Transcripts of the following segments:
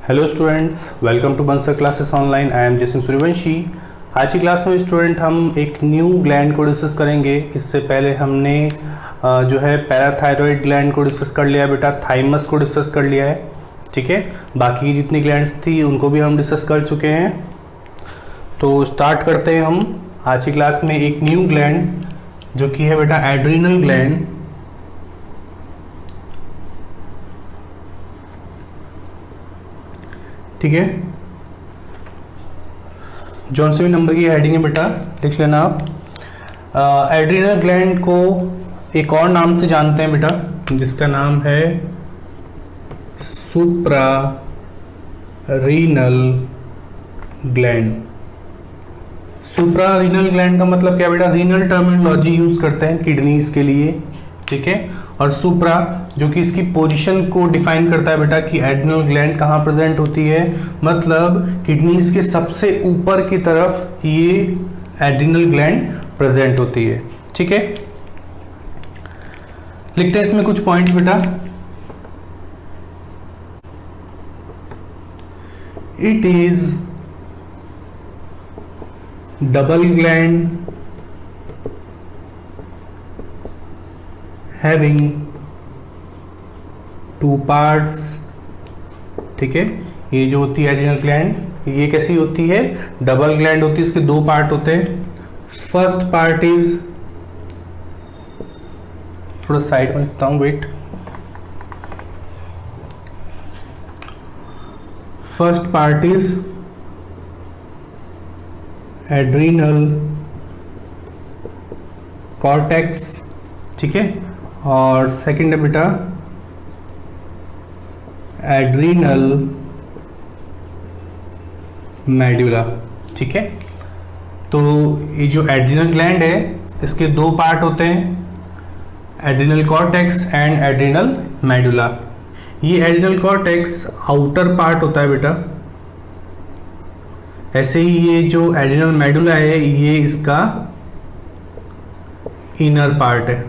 Hello students, welcome to Bansal classes online. I am Jason Suryavanshi. आज की class में student हम एक न्यू ग्लैंड को डिस्कस करेंगे। इससे पहले हमने जो है पैराथायरॉयड ग्लैंड को डिस्कस कर लिया बेटा, थाइमस को डिस्कस कर लिया है। ठीक है, बाकी जितनी ग्लैंड्स थी उनको भी हम डिस्कस कर चुके हैं। तो स्टार्ट करते हैं हम आज की क्लास में एक न्यू ग्लैंड जो कि है बेटा एड्रीनल ग्लैंड। ठीक है, जौन से भी नंबर की हेडिंग है बेटा लिख लेना आप। एड्रीनल ग्लैंड को एक और नाम से जानते हैं बेटा, जिसका नाम है supra renal gland. Supra renal gland का मतलब क्या बेटा, रीनल टर्मिनोलॉजी यूज करते हैं किडनीज के लिए। ठीक है, और सुप्रा जो कि इसकी पोजीशन को डिफाइन करता है बेटा कि एड्रिनल ग्लैंड कहाँ प्रेजेंट होती है, मतलब किडनीज के सबसे ऊपर की तरफ ये एड्रिनल ग्लैंड प्रेजेंट होती है। ठीक है, लिखते हैं इसमें कुछ पॉइंट्स बेटा। It is double gland having two parts। ठीक है, ये जो होती है एड्रिनल ग्लैंड, ये कैसी होती है, डबल ग्लैंड होती है। इसके दो पार्ट होते हैं। फर्स्ट पार्ट इज, थोड़ा साइड में लिखता हूं, wait. First part is adrenal cortex. ठीक है, और सेकंड है बेटा एड्रिनल मेडुला। ठीक है, तो ये जो एड्रिनल ग्लैंड है इसके दो पार्ट होते हैं, adrenal cortex and adrenal medulla. ये एड्रिनल कॉर्टेक्स आउटर पार्ट होता है बेटा, ऐसे ही ये जो एड्रिनल मेडुला है ये इसका इनर पार्ट है।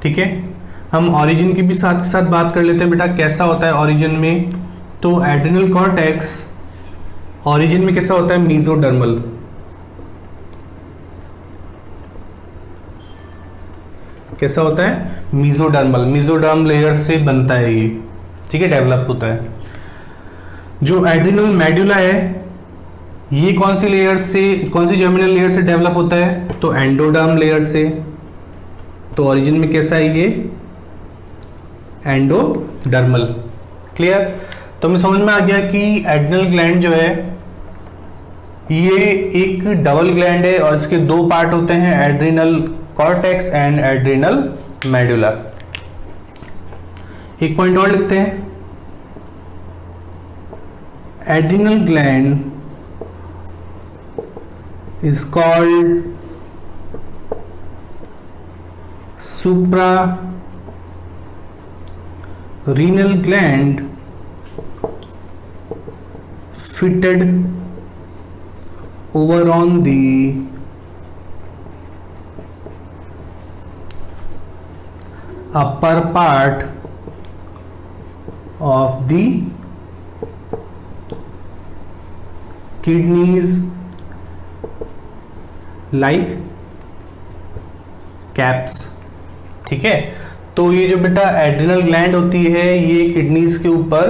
ठीक है, हम ओरिजिन की भी साथ के साथ बात कर लेते हैं बेटा, कैसा होता है ओरिजिन में। तो एड्रिनल कॉर्टेक्स ओरिजिन में कैसा होता है, मीजोडर्मल। कैसा होता है, मीजोडर्मल। मीजोडर्म लेयर से बनता है ये। ठीक है, डेवलप होता है। जो एड्रिनल मेडुला है ये कौन सी लेयर से, कौन सी जर्मिनल लेयर से डेवलप होता है, तो एंडोडर्म लेयर से। तो ओरिजिन में कैसा है ये, एंडोडर्मल। क्लियर, तो हमें समझ में आ गया कि एड्रिनल ग्लैंड जो है ये एक डबल ग्लैंड है और इसके दो पार्ट होते हैं, adrenal cortex and adrenal medulla. एक पॉइंट और लिखते हैं, adrenal gland is called supra renal gland fitted over on the upper part of the kidneys like caps। ठीक है, तो ये जो बेटा एड्रिनल ग्लैंड होती है ये किडनीज के ऊपर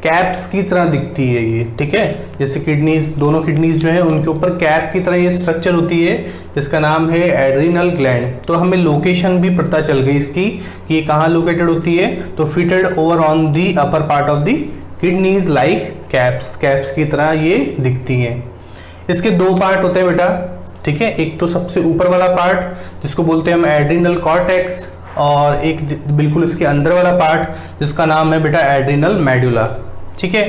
कैप्स की तरह दिखती है ये। ठीक है, जैसे किडनीज, दोनों किडनीज जो है उनके ऊपर कैप की तरह ये स्ट्रक्चर होती है, जिसका नाम है एड्रिनल ग्लैंड। तो हमें लोकेशन भी पता चल गई इसकी कि ये कहाँ लोकेटेड होती है, तो fitted over on the upper part of the kidneys like caps. Caps की तरह ये दिखती हैं। इसके दो पार्ट होते हैं बेटा। ठीक है, एक तो सबसे ऊपर वाला पार्ट जिसको बोलते हैं हम एड्रिनल कॉर्टेक्स, और एक बिल्कुल इसके अंदर वाला पार्ट जिसका नाम है बेटा एड्रिनल मेडुला। ठीक है,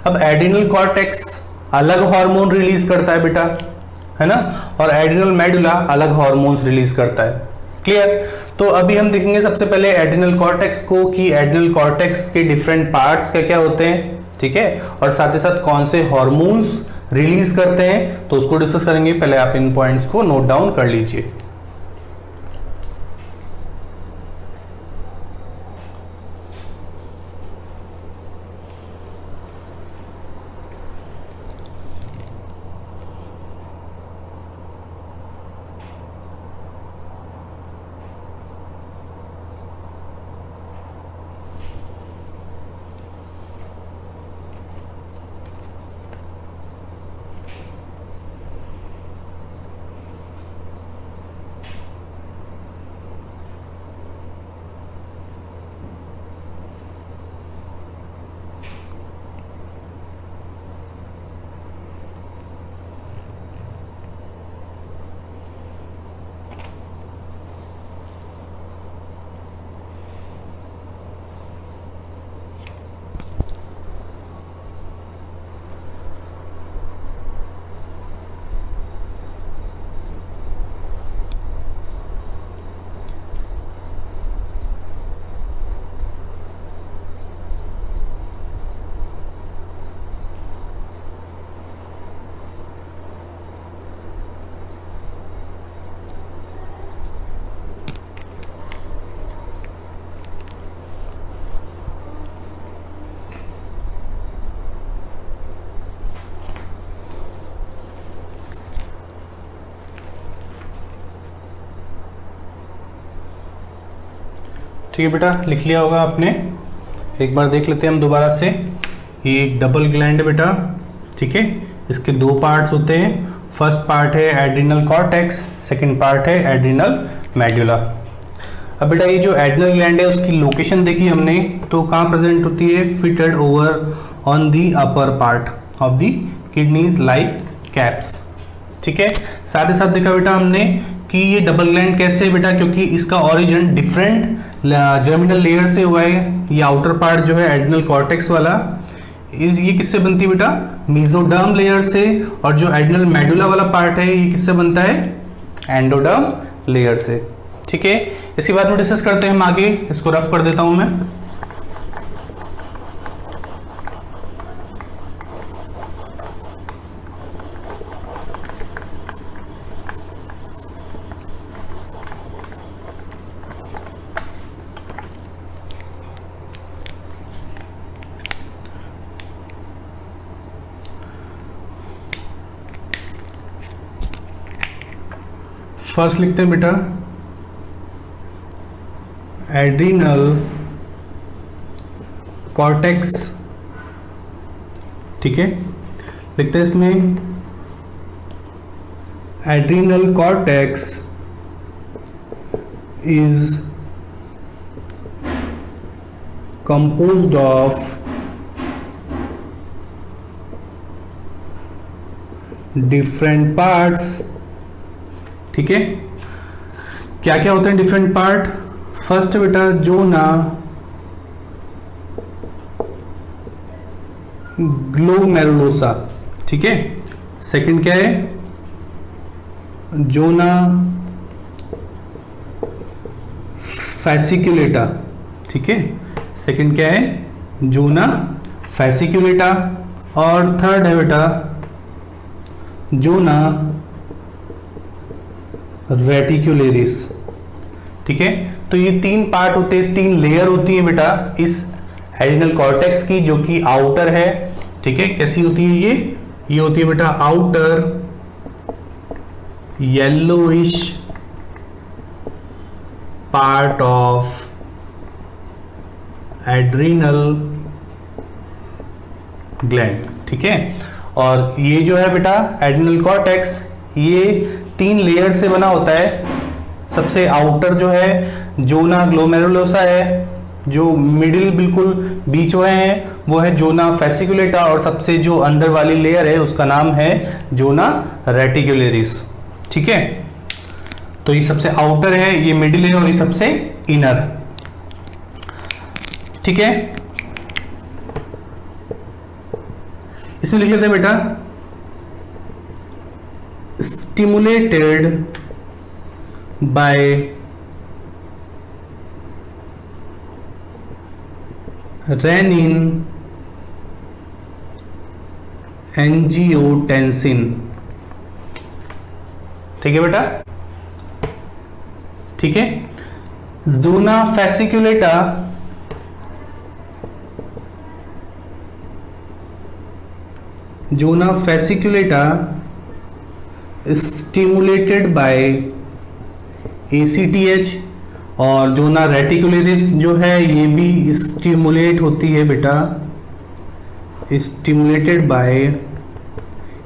अब एड्रिनल कॉर्टेक्स अलग हार्मोन रिलीज करता है बेटा, है ना, और एड्रिनल मेडुला अलग हार्मोन्स रिलीज करता है। क्लियर, तो अभी हम देखेंगे सबसे पहले एड्रिनल कॉर्टेक्स को कि एड्रिनल कॉर्टेक्स के डिफरेंट पार्ट्स क्या क्या होते हैं। ठीक है, और साथ ही साथ कौन से हार्मोन्स रिलीज करते हैं, तो उसको डिस्कस करेंगे। पहले आप इन पॉइंट्स को नोट डाउन कर लीजिए। ठीक है बेटा, लिख लिया होगा आपने। एक बार देख लेते हैं हम दोबारा से। ये एक डबल ग्लैंड है बेटा, ठीक है। इसके दो पार्ट्स होते हैं। फर्स्ट पार्ट है एड्रिनल कॉर्टेक्स, सेकंड पार्ट है एड्रिनल मेडुला। अब बेटा ये जो एड्रिनल ग्लैंड है उसकी लोकेशन देखी हमने, तो कहाँ प्रेजेंट होती है? Fitted over on the upper part of the kidneys like caps, ठीक है। साथ ही साथ देखा बेटा हमने कि ये डबल ग्लैंड कैसे है बेटा, क्योंकि इसका ओरिजिन डिफरेंट जर्मिनल लेयर से हुआ है। ये आउटर पार्ट जो है एड्रिनल कॉर्टेक्स वाला, ये किससे बनती है बेटा? मेसोडर्म लेयर से। और जो एड्रिनल मेडुला वाला पार्ट है ये किससे बनता है? एंडोडर्म लेयर से, ठीक है। इसके बाद में डिस्कस करते हैं हम आगे। इसको रफ कर देता हूं मैं। फर्स्ट लिखते हैं बेटा एड्रिनल कॉर्टेक्स, ठीक है। लिखते हैं इसमें adrenal cortex is composed of different parts, ठीक है। क्या क्या होते हैं डिफरेंट पार्ट? फर्स्ट बेटा जोना ग्लोमेरुलोसा, ठीक है। सेकंड क्या है? जोना फैसिकुलेटा, ठीक है। सेकंड क्या है? जोना फैसिकुलेटा। और थर्ड है बेटा जोना रेटिकुलेरिस, ठीक है। तो ये तीन पार्ट होते हैं, तीन लेयर होती है बेटा इस एड्रिनल कॉर्टेक्स की, जो कि आउटर है, ठीक है। कैसी होती है ये होती है बेटा outer yellowish part of adrenal gland, ठीक है। और ये जो है बेटा एड्रिनल कॉर्टेक्स, ये तीन लेयर से बना होता है। सबसे आउटर जो है जोना ग्लोमेरुलोसा है, जो मिडिल बिल्कुल बीच में है वो है जोना फैसिकुलेटा, और सबसे जो अंदर वाली लेयर है उसका नाम है जोना रेटिकुलेरिस, ठीक है। तो ये सबसे आउटर है, ये मिडिल है, और ये सबसे इनर, ठीक है। इसमें लिख लेते हैं बेटा stimulated by renin angiotensin, ठीक है बेटा, ठीक है। जोना फैसिकुलेटा स्टिमुलेटेड बाय ACTH, और जोना रेटिकुलेरिस जो है ये भी स्टिमुलेट होती है बेटा, स्टिमुलेटेड बाय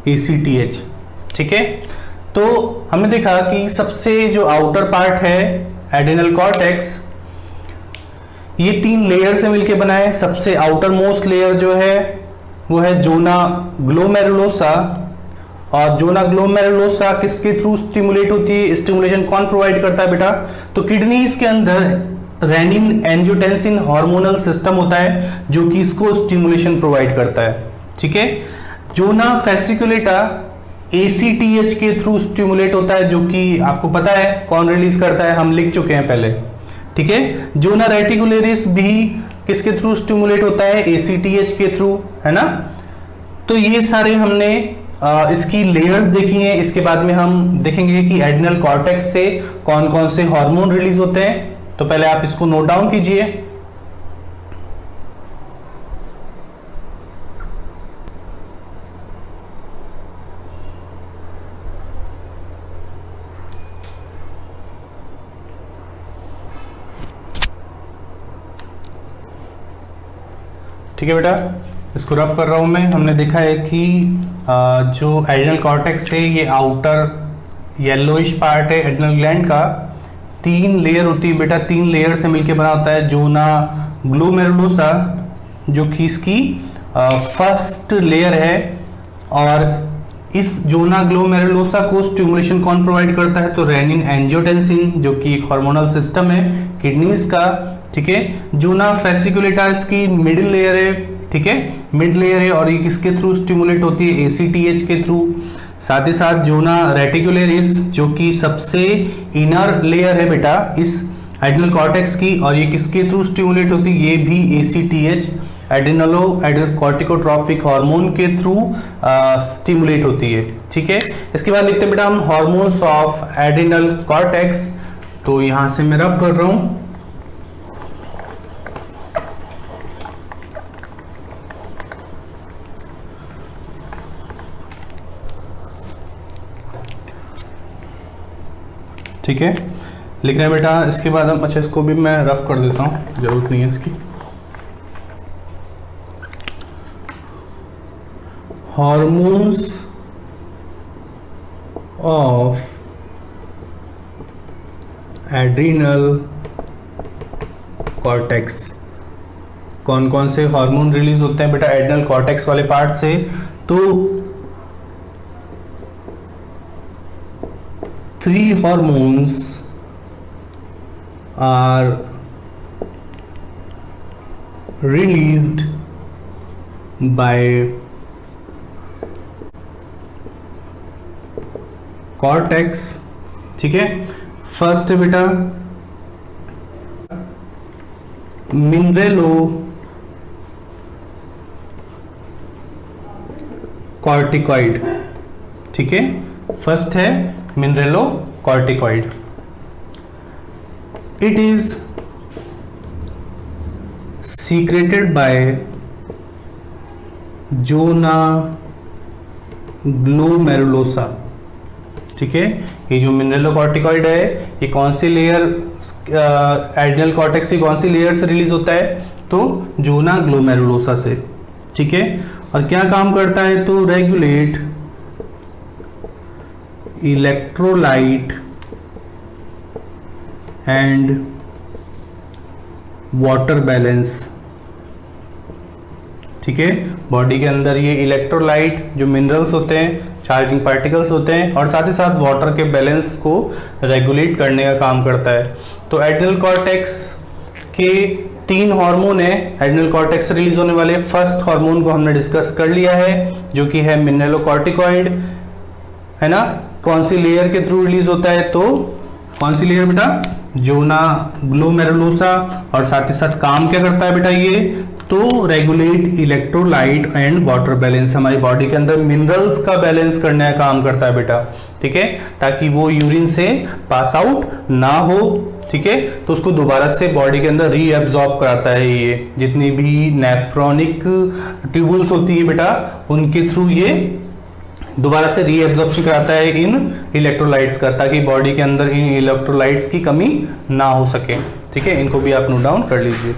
ACTH, ठीक है। तो हमने देखा कि सबसे जो आउटर पार्ट है एड्रिनल कॉर्टेक्स, ये तीन लेयर से मिलकर बना है। सबसे आउटर मोस्ट लेयर जो है वो है जोना ग्लोमेरुलोसा, और जोना ग्लोमेरुलोसा किसके थ्रू स्टिमुलेट होती है? स्टिमुलेशन कौन प्रोवाइड करता है बेटा? तो किडनीज के अंदर रेनिन एंजियोटेंसिन हार्मोनल सिस्टम होता है जो कि इसको स्टिमुलेशन प्रोवाइड करता है, ठीक है। जोना फैसिकुलेटा ACTH के थ्रू स्टिमुलेट होता है, जो कि आपको पता है कौन रिलीज करता है, हम लिख चुके हैं पहले, ठीक है। जोना रेटिकुलेरिस भी किसके थ्रू स्टिमुलेट होता है? ACTH के थ्रू, है ना। तो ये सारे हमने इसकी लेयर्स देखी हैं। इसके बाद में हम देखेंगे कि एड्रिनल कॉर्टेक्स से कौन कौन से हार्मोन रिलीज होते हैं। तो पहले आप इसको नोट डाउन कीजिए। ठीक है बेटा, इसको रफ कर रहा हूँ मैं। हमने देखा है कि जो एड्रिनल कॉर्टेक्स है ये आउटर येलोइश पार्ट है एड्रिनल ग्लैंड का। 3 लेयर होती है बेटा, 3 लेयर से मिलकर बना होता है जोना ग्लोमेरुलोसा, जो कि इसकी फर्स्ट लेयर है। और इस जोना ग्लोमेरुलोसा को स्टिमुलेशन कौन प्रोवाइड करता है? तो रेनिन एंजियोटेंसिन, जो कि एक हार्मोनल सिस्टम है किडनीज का। ठीक है, जोना फेसिकुलेटा इसकी मिडिल लेयर है। ठीक है, मिड लेयर है और ये किसके थ्रू स्टिमुलेट होती है? ACTH के थ्रू। साथ ही साथ जोना रेटिकुलरिस, जो कि सबसे इनर लेयर है बेटा इस एड्रिनल कॉर्टेक्स की, और ये किसके थ्रू स्टिमुलेट होती है? ये भी ACTH एड्रिनल कॉर्टिकोट्रॉफिक हार्मोन के थ्रू स्टिमुलेट होती है। ठीक है, इसके बाद लिखते हैं बेटा हम हार्मोन्स ऑफ एड्रिनल कॉर्टेक्स। तो यहां से मैं रफ कर रहा हूं। ठीक है, लिख रहे हैं बेटा। इसके बाद हम, अच्छा इसको भी मैं रफ कर देता हूं, जरूरत नहीं है इसकी। Hormones of adrenal cortex. कौन कौन से हार्मोन रिलीज होते हैं बेटा एड्रिनल कॉर्टेक्स वाले पार्ट से? तो 3 hormones are released by cortex। ठीक है, फर्स्ट है बेटा मिनरेलो कॉर्टिकॉइड। ठीक है, फर्स्ट है mineralocorticoid. It is secreted by zona glomerulosa. ठीक है, ये जो मिनरेलो कॉर्टिकॉइड है ये कौन सी लेयर एड्रिनल कॉर्टेक्स की कौन सी लेयर से रिलीज होता है? तो जोना ग्लोमेरुलोसा से। ठीक है, और क्या काम करता है? तो regulate electrolyte and water balance. ठीक है, बॉडी के अंदर ये इलेक्ट्रोलाइट जो मिनरल्स होते हैं, चार्जिंग पार्टिकल्स होते हैं, और साथ ही साथ वाटर के बैलेंस को रेगुलेट करने का काम करता है। तो एड्रिनल कॉर्टेक्स के 3 हार्मोन है एड्रिनल कॉर्टेक्स से रिलीज होने वाले। फर्स्ट हार्मोन को हमने डिस्कस कर लिया है, जो कि है मिनरेलोकॉर्टिकॉइड, है ना। कौन सी लेयर के थ्रू रिलीज होता है? तो कौन सी लेयर बेटा? Zona glomerulosa. और साथ ही साथ काम क्या करता है बेटा ये? तो regulate electrolyte and water balance, हमारी बॉडी के अंदर मिनरल्स का बैलेंस करने का काम करता है बेटा। ठीक है, ताकि वो यूरिन से पास आउट ना हो। ठीक है, तो उसको दोबारा से बॉडी के अंदर रीएब्जॉर्ब कराता है। ये जितनी भी नेफ्रॉनिक ट्यूबुल्स होती है बेटा, उनके थ्रू ये दोबारा से रीएब्जॉर्प्शन कराता है इन इलेक्ट्रोलाइट्स का, ताकि बॉडी के अंदर इन इलेक्ट्रोलाइट्स की कमी ना हो सके। ठीक है, इनको भी आप नोट डाउन कर लीजिए।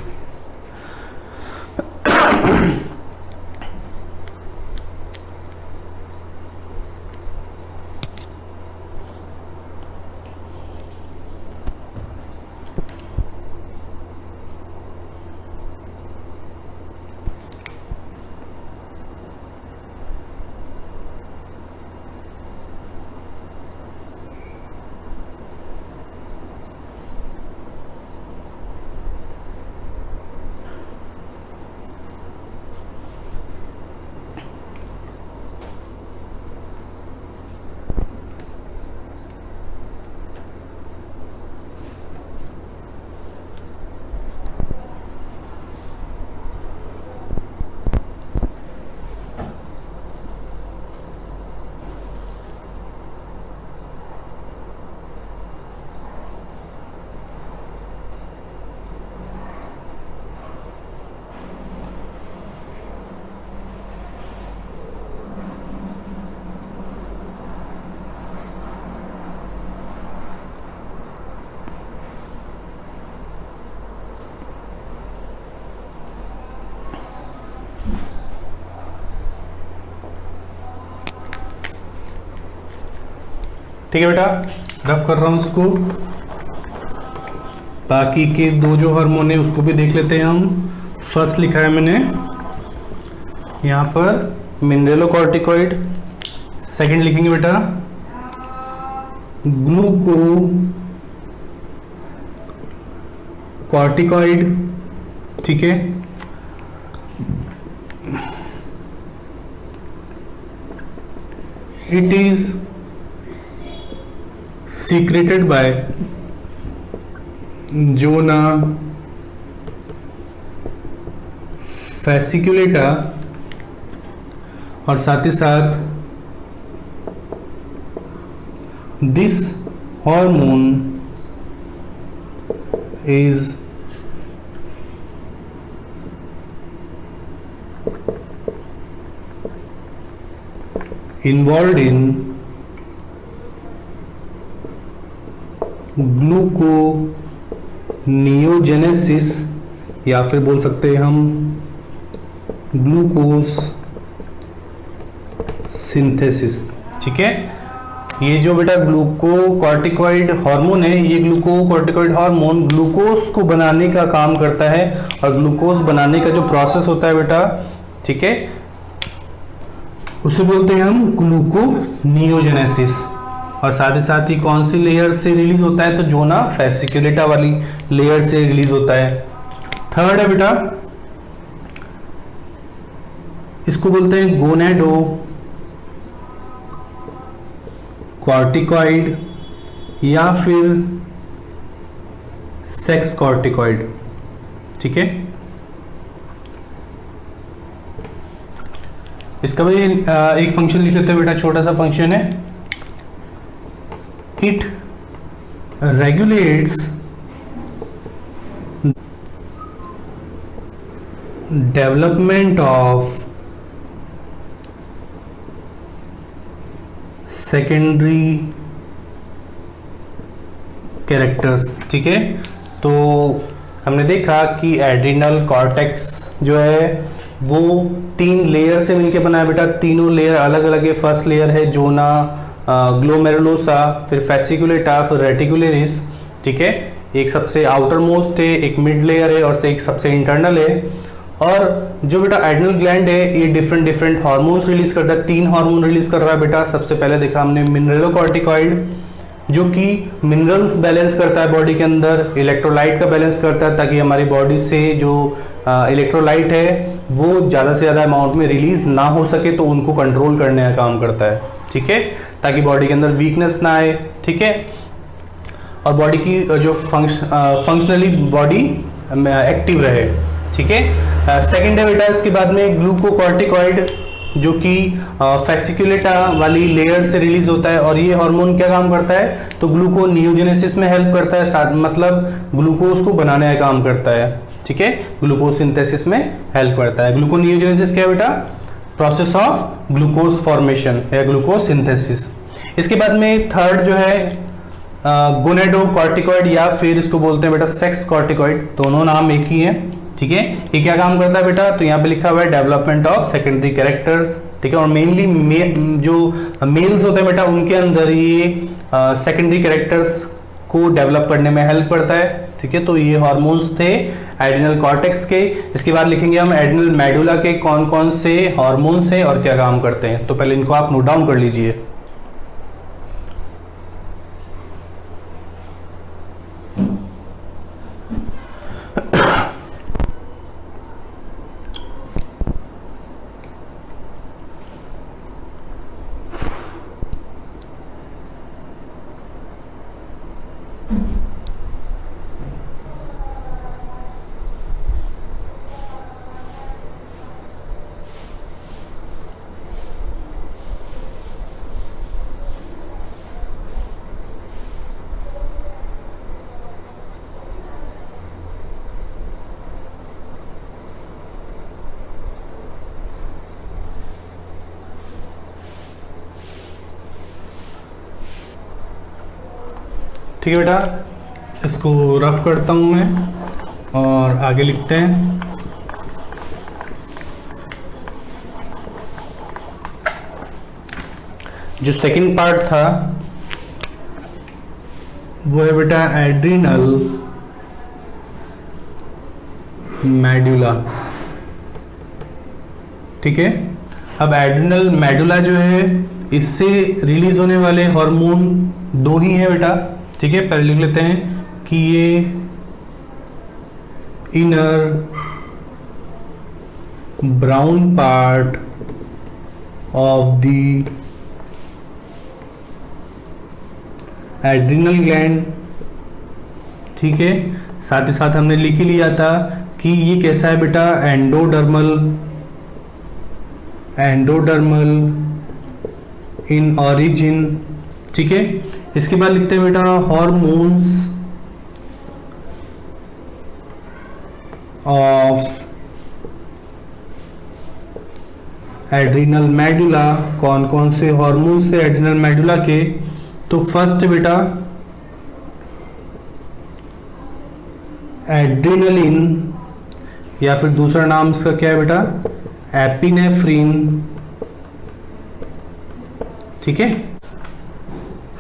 ठीक है बेटा, रफ कर रहा हूँ इसको। बाकी के दो जो हार्मोन है उसको भी देख लेते हैं हम। फर्स्ट लिखा है मैंने यहाँ पर मिनरेलोकॉर्टिकॉइड, सेकंड लिखेंगे बेटा ग्लूकोकॉर्टिकॉइड। ठीक है, it is secreted by zona fasciculata और साथ ही साथ this hormone is involved in gluconeogenesis या फिर बोल सकते हैं हम ग्लूकोज सिंथेसिस। ठीक है, ये जो बेटा ग्लूकोकॉर्टिकॉइड हार्मोन है, ये ग्लूकोकॉर्टिकॉइड हार्मोन ग्लूकोज को बनाने का काम करता है और ग्लूकोज बनाने का जो प्रोसेस होता है बेटा, ठीक है, उसे बोलते हैं हम ग्लूकोनियोजेनेसिस। और साथ ही कौन सी लेयर से रिलीज होता है, तो जोना फैसिकुलेटा वाली लेयर से रिलीज होता है। थर्ड है बेटा, इसको बोलते हैं गोनेडो कॉर्टिकॉइड या फिर सेक्स कॉर्टिकॉइड। ठीक है, इसका भी एक फंक्शन लिख लेते हैं बेटा, छोटा सा फंक्शन है। It regulates development of secondary characters. ठीक है, तो हमने देखा कि एड्रिनल कॉर्टेक्स जो है वो 3 लेयर से मिलके बना है बेटा। तीनों लेयर अलग अलग है। फर्स्ट लेयर है जोना ग्लोमेरुलोसा, फिर फैसिकुलेटा, फिर रेटिकुलरिस। ठीक है, एक सबसे आउटर मोस्ट है, एक मिड लेयर है और एक सबसे इंटरनल है। और जो बेटा एड्रिनल ग्लैंड है ये डिफरेंट हार्मोन्स रिलीज करता है। 3 हार्मोन रिलीज कर रहा है बेटा। सबसे पहले देखा हमने मिनरेलोकॉर्टिकॉइड, जो कि मिनरल्स बैलेंस करता है बॉडी के अंदर, इलेक्ट्रोलाइट का बैलेंस करता है ताकि हमारी बॉडी से जो इलेक्ट्रोलाइट है वो ज़्यादा से ज़्यादा अमाउंट में रिलीज ना हो सके, तो उनको कंट्रोल करने का काम करता है। ठीक है, ताकि बॉडी के अंदर वीकनेस ना आए। ठीक है, और बॉडी की जो फंक्शनली बॉडी एक्टिव रहे। ठीक है, सेकेंड है बेटा इसके बाद में ग्लूकोकॉर्टिकॉइड, जो कि फैसिकुलेटा वाली लेयर से रिलीज होता है। और ये हार्मोन क्या काम करता है, तो ग्लूकोनियोजेनेसिस में हेल्प करता है, साथ मतलब ग्लूकोज को बनाने का काम करता है। ठीक है, ग्लूकोज सिंथेसिस में हेल्प करता है। ग्लूकोनियोजेनेसिस क्या है बेटा, प्रोसेस ऑफ ग्लूकोज फॉर्मेशन या ग्लूकोज सिंथेसिस। इसके बाद में थर्ड जो है गोनेडोकॉर्टिकॉइड या फिर इसको बोलते हैं बेटा सेक्स कॉर्टिकॉइड, दोनों नाम एक ही है। ठीक है, ये क्या काम करता है बेटा, तो यहाँ पे लिखा हुआ है डेवलपमेंट ऑफ सेकेंडरी कैरेक्टर्स। ठीक है, और मेनली जो मेल्स होते हैं बेटा उनके अंदर ये सेकेंडरी कैरेक्टर्स को डेवलप करने में हेल्प करता है। ठीक है, तो ये हार्मोन्स थे एड्रिनल कॉर्टेक्स के। इसके बाद लिखेंगे हम एड्रिनल मेडुला के कौन कौन से हार्मोन्स हैं और क्या काम करते हैं। तो पहले इनको आप नोट डाउन कर लीजिए। ठीक है बेटा, इसको रफ करता हूं मैं और आगे लिखते हैं। जो सेकंड पार्ट था वो है बेटा एड्रिनल मेडुला। ठीक है, अब एड्रिनल मेडुला जो है इससे रिलीज होने वाले हार्मोन दो ही हैं बेटा। ठीक है, पहले लिख लेते हैं कि ये inner brown part of the adrenal gland. ठीक है, साथ ही साथ हमने लिख ही लिया था कि ये कैसा है बेटा, एंडोडर्मल इन ऑरिजिन। ठीक है, इसके बाद लिखते हैं बेटा हॉर्मोन्स ऑफ एड्रिनल मेडुला। कौन कौन से हार्मोन्स है एड्रिनल मेडुला के? तो फर्स्ट बेटा एड्रिनलिन, या फिर दूसरा नाम इसका क्या है बेटा, एपिनेफ्रिन। ठीक है,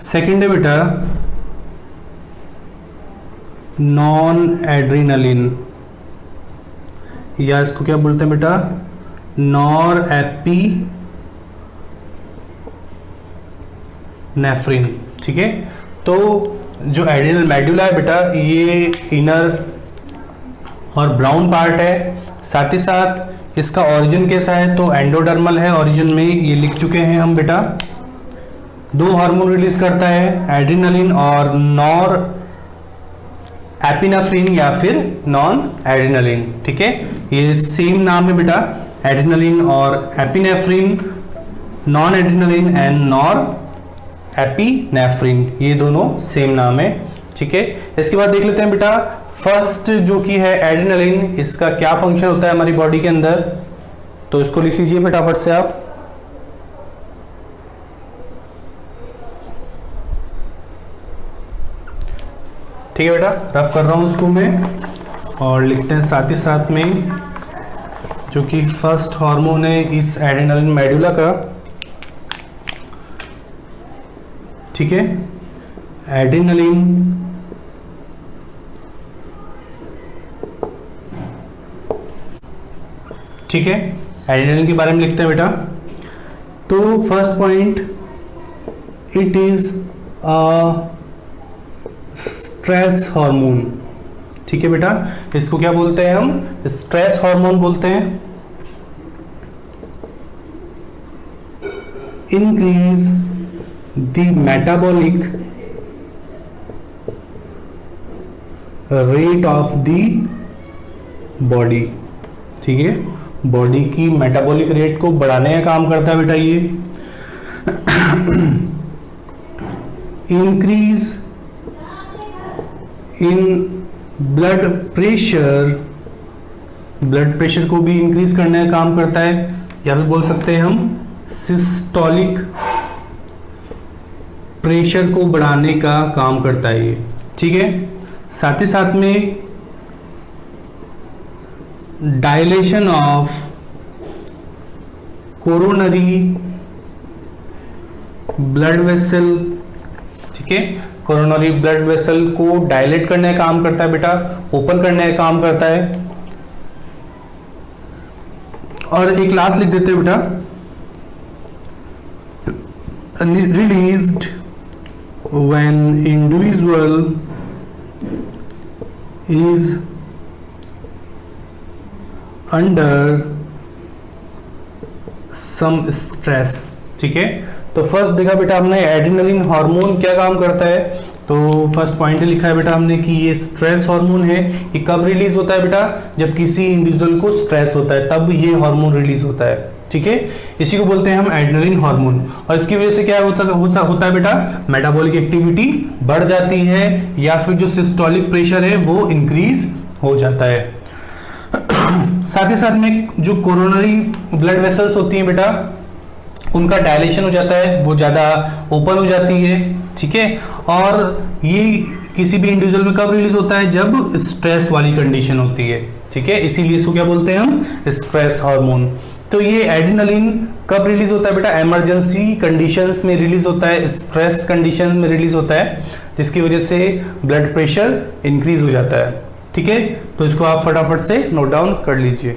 सेकंड है बेटा नॉन एड्रिनलिन, या इसको क्या बोलते हैं बेटा, नॉर एपिनेफ्रिन। ठीक है, तो जो एड्रिनल मेडुला है बेटा ये इनर और ब्राउन पार्ट है, साथ ही साथ इसका ओरिजिन कैसा है, तो एंडोडर्मल है। ओरिजिन में ये लिख चुके हैं हम बेटा, दो हार्मोन रिलीज करता है, एड्रिनलिन और नॉर एपिनेफ्रिन या फिर नॉन एड्रिनलिन। ठीक है, ये सेम नाम है बेटा, एड्रिनलिन और epinephrine, non adrenaline and nor epinephrine, ये दोनों सेम नाम है। ठीक है, इसके बाद देख लेते हैं बेटा फर्स्ट जो कि है एड्रिनलिन, इसका क्या फंक्शन होता है हमारी बॉडी के अंदर, तो इसको लिख लीजिए फटाफट से आप। ठीक है बेटा, रफ कर रहा हूं उसको मैं, और लिखते हैं साथ ही साथ में जो कि फर्स्ट हार्मोन है इस एड्रिनलिन मेडुला का। ठीक है, एड्रिनलिन ठीक है, एड्रिनलिन के बारे में लिखते हैं बेटा। तो first point, it is a stress hormone. ठीक है बेटा, इसको क्या बोलते हैं हम, स्ट्रेस हार्मोन बोलते हैं। Increase the metabolic rate of the body. ठीक है, बॉडी की मेटाबॉलिक रेट को बढ़ाने का काम करता है बेटा ये। Increase in blood pressure, blood pressure को भी इंक्रीज करने का काम करता है, या फिर बोल सकते हैं हम सिस्टोलिक प्रेशर को बढ़ाने का काम करता है ये। ठीक है, साथ ही साथ में dilation of coronary blood vessel. ठीक है, कोरोनरी ब्लड वेसल को डायलेट करने का काम करता है बेटा, ओपन करने का काम करता है। और एक लास्ट लिख देते हैं बेटा, released when individual is under some stress। ठीक है, तो फर्स्ट देखा बेटा हमने एड्रिनलिन हार्मोन क्या काम करता है, तो फर्स्ट पॉइंट लिखा है बेटा हमने कि ये स्ट्रेस हार्मोन है। ये कब रिलीज होता है बेटा, जब किसी इंडिविजुअल को स्ट्रेस होता है तब ये हार्मोन रिलीज होता है। ठीक है, इसी को बोलते हैं हम एड्रेनलिन हार्मोन, और इसकी वजह से क्या होता है बेटा, मेटाबॉलिक एक्टिविटी बढ़ जाती है, या फिर जो सिस्टोलिक प्रेशर है वो इंक्रीज हो जाता है। साथ ही साथ में जो कोरोनरी ब्लड वेसल्स होती हैं बेटा, उनका डायलेशन हो जाता है, वो ज़्यादा ओपन हो जाती है। ठीक है, और ये किसी भी इंडिविजुअल में कब रिलीज होता है, जब स्ट्रेस वाली कंडीशन होती है। ठीक है, इसीलिए इसको क्या बोलते हैं हम, स्ट्रेस हार्मोन। तो ये एड्रेनलिन कब रिलीज होता है बेटा, इमरजेंसी कंडीशंस में रिलीज होता है, स्ट्रेस कंडीशन में रिलीज होता है, जिसकी वजह से ब्लड प्रेशर इंक्रीज हो जाता है। ठीक है, तो इसको आप फटाफट से नोट डाउन कर लीजिए।